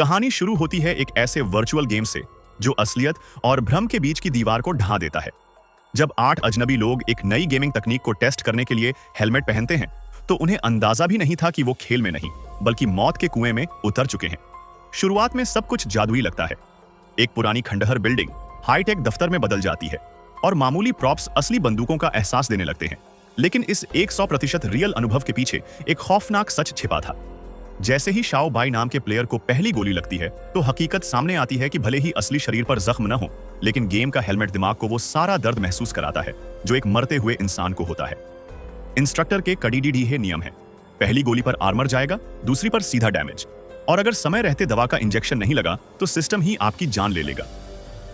कहानी शुरू होती है एक ऐसे वर्चुअल गेम से जो असलियत और भ्रम के बीच की दीवार को ढा देता है। जब 8 अजनबी लोग एक नई गेमिंग तकनीक को टेस्ट करने के लिए हेलमेट पहनते हैं तो उन्हें अंदाजा भी नहीं था कि वो खेल में नहीं बल्कि मौत के कुएं में उतर चुके हैं। शुरुआत में सब कुछ जादुई लगता है। एक पुरानी खंडहर बिल्डिंग हाईटेक दफ्तर में बदल जाती है और मामूली प्रॉप्स असली बंदूकों का एहसास देने लगते हैं। लेकिन इस 100% रियल अनुभव के पीछे एक खौफनाक सच छिपा था। जैसे ही शाओ बाई नाम के प्लेयर को पहली गोली लगती है तो हकीकत सामने आती है कि भले ही असली शरीर पर जख्म न हो, लेकिन गेम का हेलमेट दिमाग को वो सारा दर्द महसूस कराता है जो एक मरते हुए इंसान को होता है। इंस्ट्रक्टर के कड़ीडीढे नियम है, पहली गोली पर आर्मर जाएगा, दूसरी पर सीधा डैमेज, और अगर समय रहते दवा का इंजेक्शन नहीं लगा तो सिस्टम ही आपकी जान ले लेगा।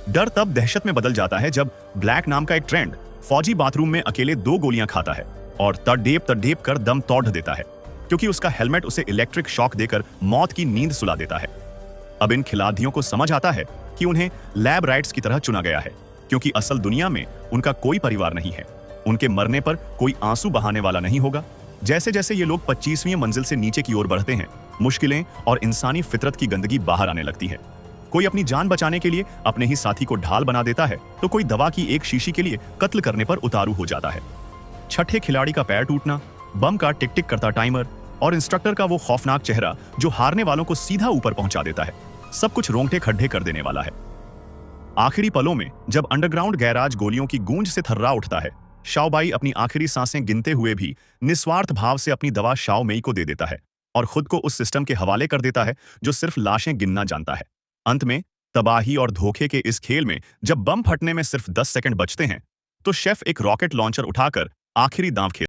डर तब दहशत में बदल जाता है जब ब्लैक नाम का एक ट्रेंड फौजी बाथरूम में अकेले 2 गोलियां खाता है और तड़ेप कर दम तोड़ देता है, क्योंकि उसका हेलमेट उसे इलेक्ट्रिक शॉक देकर मौत की नींद सुला देता है। अब इन खिलाड़ियों को समझ आता है कि उन्हें लैब राइट्स की तरह चुना गया है, क्योंकि असल दुनिया में उनका कोई परिवार नहीं है। उनके मरने पर कोई आंसू बहाने वाला नहीं होगा। जैसे जैसे ये लोग 25वीं मंजिल से नीचे की ओर बढ़ते हैं, मुश्किलें और इंसानी फितरत की गंदगी बाहर आने लगती है। कोई अपनी जान बचाने के लिए अपने ही साथी को ढाल बना देता है तो कोई दवा की एक शीशी के लिए कत्ल करने पर उतारू हो जाता है। छठे खिलाड़ी का पैर टूटना, बम का टिक टिक करता टाइमर और इंस्ट्रक्टर का वो खौफनाक चेहरा जो हारने वालों को सीधा ऊपर पहुंचा देता है, सब कुछ रोंगटे खड्डे कर देने वाला है। आखिरी पलों में जब अंडरग्राउंड गैराज गोलियों की गूंज से थर्रा उठता है, शाओ बाई अपनी आखिरी सांसें गिनते हुए भी निस्वार्थ भाव से अपनी दवा शाओ मेई को दे देता है और खुद को उस सिस्टम के हवाले कर देता है जो सिर्फ लाशें गिनना जानता है। अंत में तबाही और धोखे के इस खेल में जब बम फटने में सिर्फ 10 सेकंड बचते हैं तो शेफ एक रॉकेट लॉन्चर उठाकर आखिरी दांव खेल